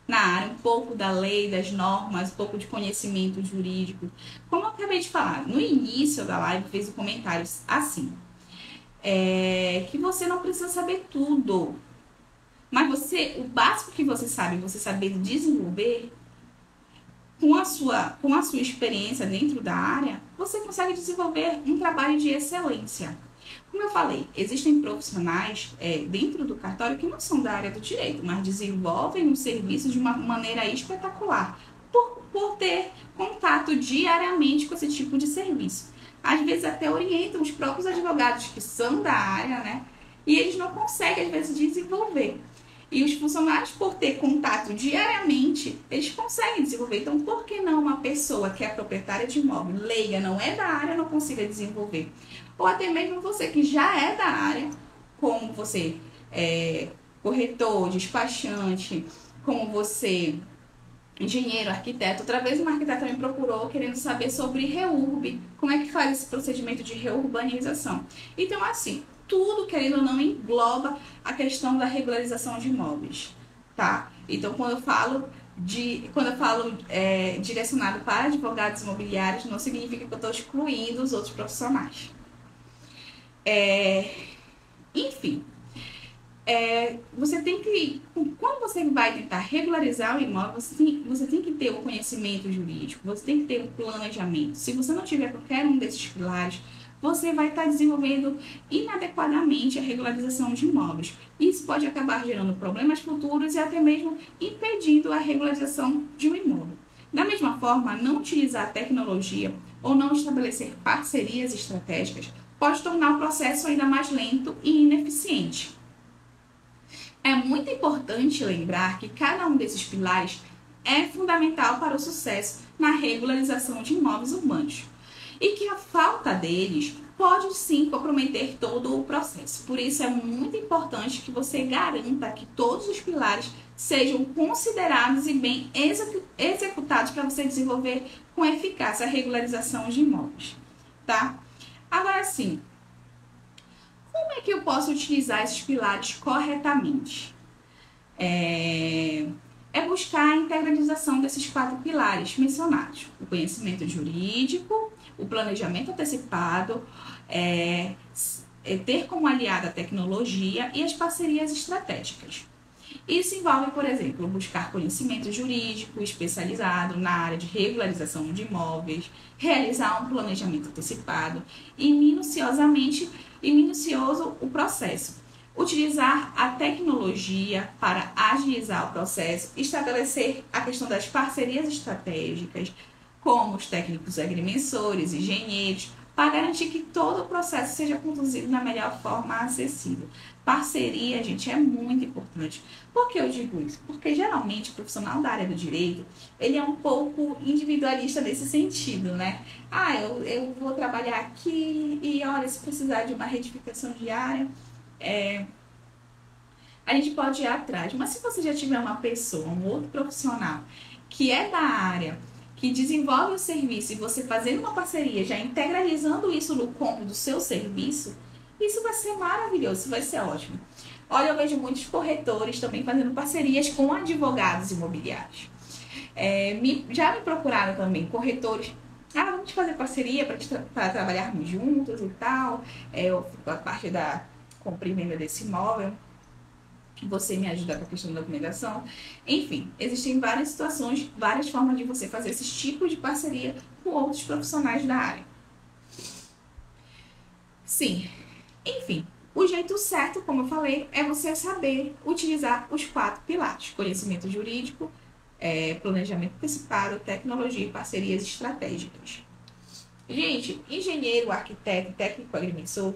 na área, um pouco da lei, das normas, um pouco de conhecimento jurídico. Como eu acabei de falar, no início da live fez um comentário assim, que você não precisa saber tudo, mas o básico que você saber desenvolver, com a sua experiência dentro da área, você consegue desenvolver um trabalho de excelência. Como eu falei, existem profissionais dentro do cartório que não são da área do direito, mas desenvolvem um serviço de uma maneira espetacular, por ter contato diariamente com esse tipo de serviço. Às vezes até orientam os próprios advogados que são da área, né? E eles não conseguem, às vezes, desenvolver. E os funcionários, por ter contato diariamente, eles conseguem desenvolver. Então, por que não uma pessoa que é proprietária de imóvel, leiga, não é da área, não consiga desenvolver? Ou até mesmo você que já é da área, como você corretor, despachante, como você engenheiro, arquiteto. Outra vez uma arquiteta me procurou querendo saber sobre REURB, como é que faz esse procedimento de reurbanização. Então, assim, tudo, querendo ou não, engloba a questão da regularização de imóveis, tá? Então, quando eu falo direcionado para advogados imobiliários, não significa que eu estou excluindo os outros profissionais. Enfim, você tem que, quando você vai tentar regularizar o imóvel, você tem que ter o conhecimento jurídico, você tem que ter um planejamento. Se você não tiver qualquer um desses pilares, você vai estar desenvolvendo inadequadamente a regularização de imóveis. Isso pode acabar gerando problemas futuros e até mesmo impedindo a regularização de um imóvel. Da mesma forma, não utilizar a tecnologia ou não estabelecer parcerias estratégicas pode tornar o processo ainda mais lento e ineficiente. É muito importante lembrar que cada um desses pilares é fundamental para o sucesso na regularização de imóveis urbanos e que a falta deles pode sim comprometer todo o processo. Por isso é muito importante que você garanta que todos os pilares sejam considerados e bem executados para você desenvolver com eficácia a regularização de imóveis, tá? Agora sim, como é que eu posso utilizar esses pilares corretamente? É buscar a integralização desses 4 pilares mencionados: o conhecimento jurídico, o planejamento antecipado, ter como aliada a tecnologia e as parcerias estratégicas. Isso envolve, por exemplo, buscar conhecimento jurídico especializado na área de regularização de imóveis, realizar um planejamento antecipado e minucioso o processo. Utilizar a tecnologia para agilizar o processo, estabelecer a questão das parcerias estratégicas, como os técnicos agrimensores, engenheiros, para garantir que todo o processo seja conduzido da melhor forma acessível. Parceria, gente, é muito importante. Por que eu digo isso? Porque geralmente o profissional da área do direito, ele é um pouco individualista nesse sentido, né? Eu vou trabalhar aqui e olha, se precisar de uma retificação diária, a gente pode ir atrás. Mas se você já tiver uma pessoa, um outro profissional que é da área, que desenvolve o serviço e você fazendo uma parceria, já integralizando isso no combo do seu serviço, isso vai ser maravilhoso, isso vai ser ótimo. Olha, eu vejo muitos corretores também fazendo parcerias com advogados imobiliários. Já me procuraram também corretores. Vamos fazer parceria para trabalharmos juntos e tal. Eu fico a parte da compra e venda desse imóvel. Você me ajuda com a questão da documentação. Enfim, existem várias situações, várias formas de você fazer esses tipos de parceria com outros profissionais da área. Sim, enfim, o jeito certo, como eu falei, é você saber utilizar os 4 pilares: conhecimento jurídico, planejamento antecipado, tecnologia e parcerias estratégicas. Gente, engenheiro, arquiteto, técnico agrimensor,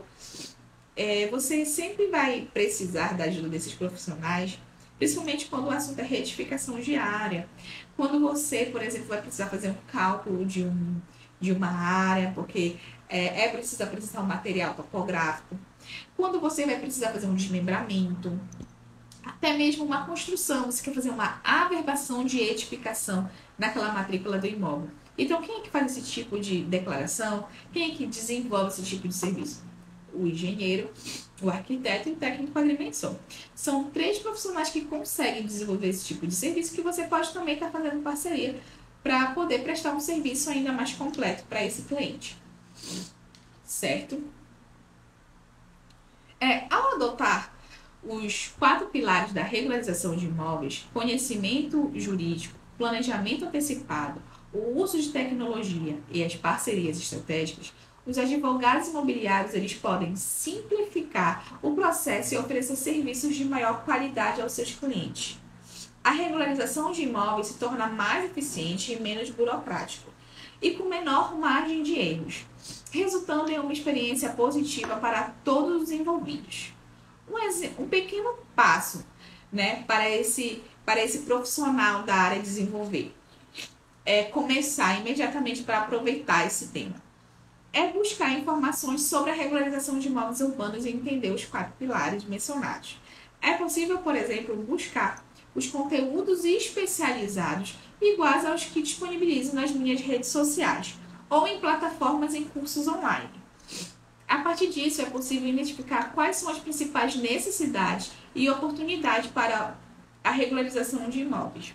você sempre vai precisar da ajuda desses profissionais, principalmente quando o assunto é retificação diária. Quando você, por exemplo, vai precisar fazer um cálculo de uma área, porque preciso apresentar um material topográfico. Quando você vai precisar fazer um desmembramento, até mesmo uma construção, você quer fazer uma averbação de edificação naquela matrícula do imóvel. Então, quem é que faz esse tipo de declaração? Quem é que desenvolve esse tipo de serviço? O engenheiro, o arquiteto e o técnico agrimensor. São 3 profissionais que conseguem desenvolver esse tipo de serviço, que você pode também estar fazendo parceria para poder prestar um serviço ainda mais completo para esse cliente. Certo? Ao adotar os 4 pilares da regularização de imóveis: conhecimento jurídico, planejamento antecipado, o uso de tecnologia e as parcerias estratégicas, os advogados imobiliários eles podem simplificar o processo e oferecer serviços de maior qualidade aos seus clientes. A regularização de imóveis se torna mais eficiente e menos burocrático, e com menor margem de erros, resultando em uma experiência positiva para todos os envolvidos. Um pequeno passo, né, para esse profissional da área desenvolver é começar imediatamente para aproveitar esse tema. Buscar informações sobre a regularização de imóveis urbanos e entender os 4 pilares mencionados. É possível, por exemplo, buscar os conteúdos especializados iguais aos que disponibilizo nas minhas redes sociais ou em plataformas em cursos online. A partir disso, é possível identificar quais são as principais necessidades e oportunidades para a regularização de imóveis.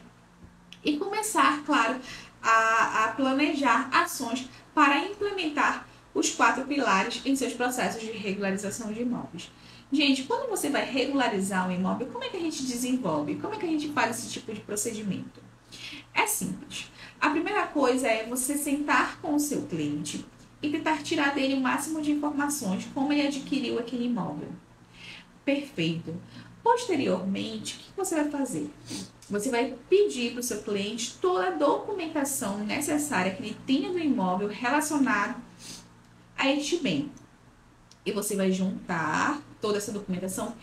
E começar, claro, a planejar ações para implementar os 4 pilares em seus processos de regularização de imóveis. Gente, quando você vai regularizar um imóvel, como é que a gente desenvolve? Como é que a gente faz esse tipo de procedimento? É simples. A primeira coisa é você sentar com o seu cliente e tentar tirar dele o máximo de informações, como ele adquiriu aquele imóvel. Perfeito. Posteriormente, o que você vai fazer? Você vai pedir para o seu cliente toda a documentação necessária que ele tenha do imóvel relacionado a este bem. E você vai juntar toda essa documentação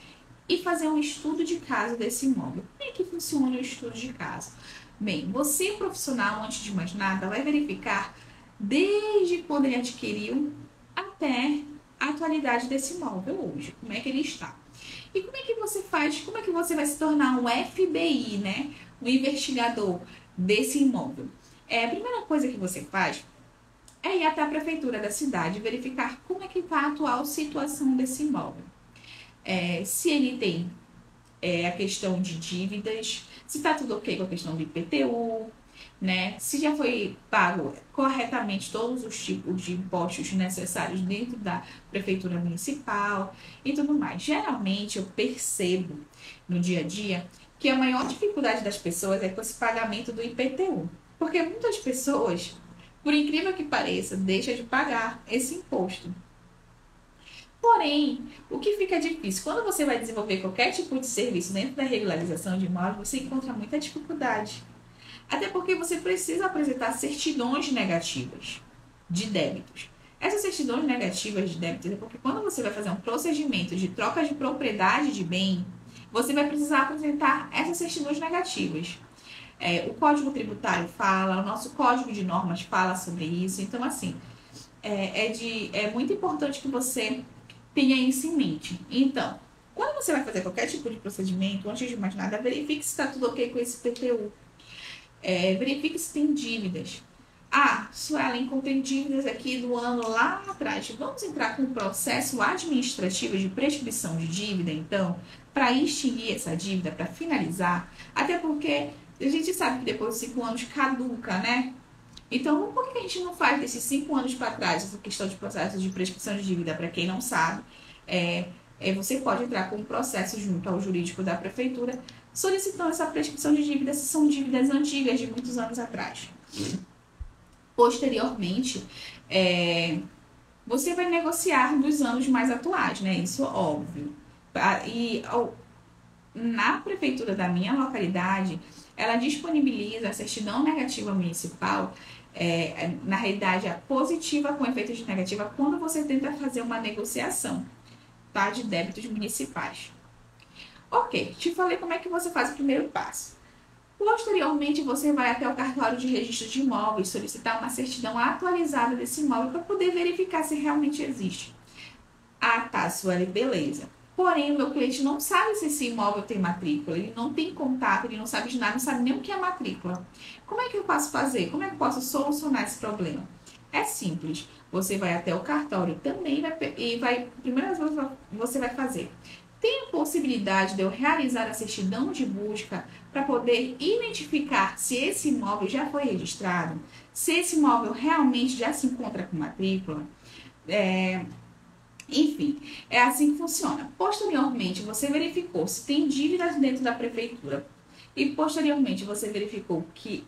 e fazer um estudo de caso desse imóvel. Como é que funciona o estudo de caso? Bem, você, profissional, antes de mais nada, vai verificar desde quando ele adquiriu até a atualidade desse imóvel hoje. Como é que ele está? E como é que você faz? Como é que você vai se tornar um FBI, né? Um investigador desse imóvel? A primeira coisa que você faz é ir até a prefeitura da cidade e verificar como é que está a atual situação desse imóvel. Se ele tem a questão de dívidas, se está tudo ok com a questão do IPTU, né? Se já foi pago corretamente todos os tipos de impostos necessários dentro da prefeitura municipal e tudo mais. Geralmente eu percebo no dia a dia que a maior dificuldade das pessoas é com esse pagamento do IPTU. Porque muitas pessoas, por incrível que pareça, deixam de pagar esse imposto. Porém, o que fica difícil, quando você vai desenvolver qualquer tipo de serviço dentro da regularização de imóvel, você encontra muita dificuldade. Até porque você precisa apresentar certidões negativas de débitos. Essas certidões negativas de débitos é porque quando você vai fazer um procedimento de troca de propriedade de bem, você vai precisar apresentar essas certidões negativas. O Código Tributário fala, o nosso Código de Normas fala sobre isso. Então, assim, é muito importante que você tenha isso em mente. Então, quando você vai fazer qualquer tipo de procedimento, antes de mais nada, verifique se está tudo ok com esse IPTU. Verifique se tem dívidas. Suelen, encontrei dívidas aqui do ano lá atrás. Vamos entrar com um processo administrativo de prescrição de dívida, então, para extinguir essa dívida, para finalizar. Até porque a gente sabe que depois de 5 anos caduca, né? Então, por que a gente não faz desses 5 anos para trás essa questão de processo de prescrição de dívida? Para quem não sabe, você pode entrar com um processo junto ao jurídico da prefeitura solicitando essa prescrição de dívidas se são dívidas antigas de muitos anos atrás. Posteriormente, você vai negociar dos anos mais atuais, né? Isso é óbvio. Na prefeitura da minha localidade, ela disponibiliza a certidão negativa municipal, na realidade, a positiva com efeito de negativa, quando você tenta fazer uma negociação, tá? De débitos municipais. Ok, te falei como é que você faz o primeiro passo. Posteriormente, você vai até o cartório de registro de imóveis, solicitar uma certidão atualizada desse imóvel para poder verificar se realmente existe. Tá, Sueli, beleza. Porém, o meu cliente não sabe se esse imóvel tem matrícula, ele não tem contato, ele não sabe de nada, não sabe nem o que é matrícula. Como é que eu posso fazer? Como é que eu posso solucionar esse problema? É simples. Você vai até o cartório também primeira coisa você vai fazer. Tem a possibilidade de eu realizar a certidão de busca para poder identificar se esse imóvel já foi registrado, se esse imóvel realmente já se encontra com matrícula. Enfim, é assim que funciona. Posteriormente, você verificou se tem dívidas dentro da prefeitura e posteriormente você verificou que,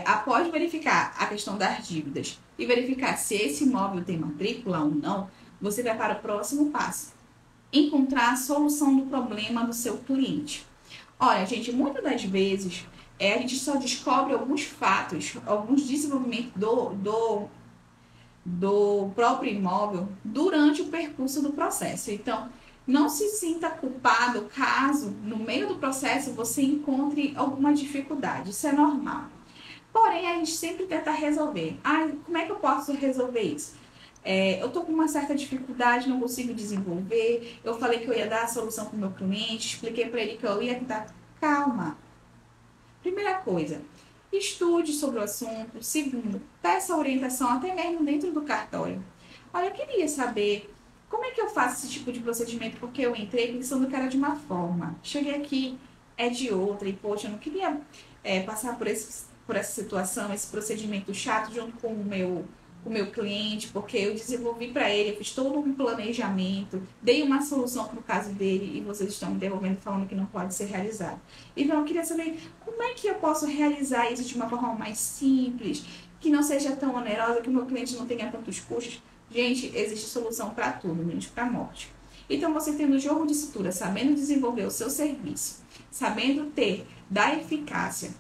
após verificar a questão das dívidas e verificar se esse imóvel tem matrícula ou não, você vai para o próximo passo. Encontrar a solução do problema do seu cliente. Olha, gente, muitas das vezes a gente só descobre alguns fatos, alguns desenvolvimentos do próprio imóvel durante o percurso do processo. Então, não se sinta culpado caso no meio do processo você encontre alguma dificuldade. Isso é normal. Porém, a gente sempre tenta resolver. Como é que eu posso resolver isso? Eu tô com uma certa dificuldade, não consigo desenvolver. Eu falei que eu ia dar a solução para o meu cliente, expliquei para ele que eu ia tentar calma. Primeira coisa, estude sobre o assunto. Segundo, peça orientação até mesmo dentro do cartório. Olha, eu queria saber como é que eu faço esse tipo de procedimento, porque eu entrei pensando que era de uma forma. Cheguei aqui, é de outra, e poxa, eu não queria passar por essa situação, esse procedimento chato junto com o meu cliente, porque eu desenvolvi para ele, eu fiz todo um planejamento, dei uma solução para o caso dele e vocês estão me devolvendo falando que não pode ser realizado. Então eu queria saber como é que eu posso realizar isso de uma forma mais simples, que não seja tão onerosa, que o meu cliente não tenha tantos custos. Gente, existe solução para tudo, menos para morte. Então você tendo jogo de cintura, sabendo desenvolver o seu serviço, sabendo ter da eficácia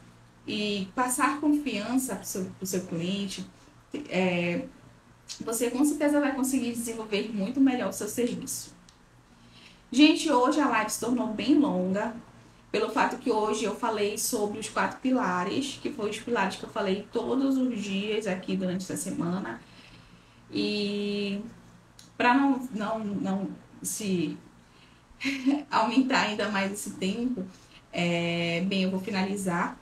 e passar confiança para o seu cliente, você com certeza vai conseguir desenvolver muito melhor o seu serviço. Gente, hoje a live se tornou bem longa, pelo fato que hoje eu falei sobre os 4 pilares, que foram os pilares que eu falei todos os dias aqui durante essa semana. E para não se aumentar ainda mais esse tempo, bem, eu vou finalizar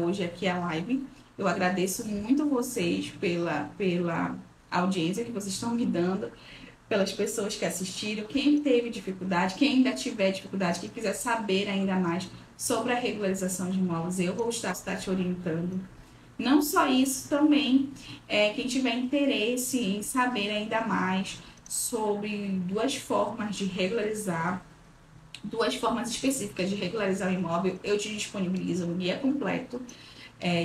hoje aqui a live. Eu agradeço muito vocês pela audiência que vocês estão me dando, pelas pessoas que assistiram, quem teve dificuldade, quem ainda tiver dificuldade, quem quiser saber ainda mais sobre a regularização de imóveis, eu vou estar te orientando. Não só isso, também quem tiver interesse em saber ainda mais sobre duas formas de regularizar, duas formas específicas de regularizar o imóvel, eu te disponibilizo um guia completo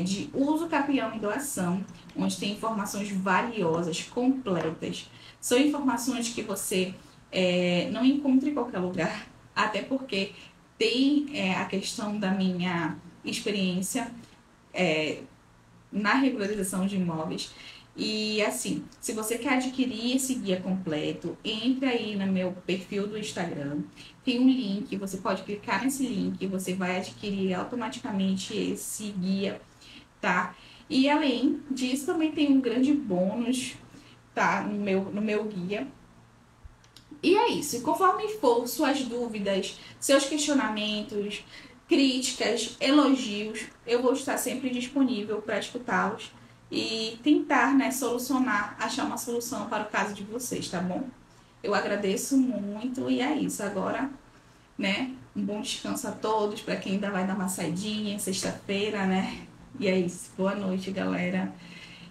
de uso, capião e doação, onde tem informações valiosas, completas. São informações que você não encontra em qualquer lugar, até porque tem a questão da minha experiência na regularização de imóveis. E assim, se você quer adquirir esse guia completo, entre aí no meu perfil do Instagram, tem um link, você pode clicar nesse link, você vai adquirir automaticamente esse guia, tá? E além disso, também tem um grande bônus, tá? No meu guia. E é isso, e conforme for suas dúvidas, seus questionamentos, críticas, elogios, eu vou estar sempre disponível para escutá-los e tentar, solucionar, achar uma solução para o caso de vocês, tá bom? Eu agradeço muito e é isso. Agora, um bom descanso a todos, para quem ainda vai dar uma saidinha, sexta-feira, E é isso. Boa noite, galera,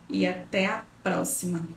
e até a próxima.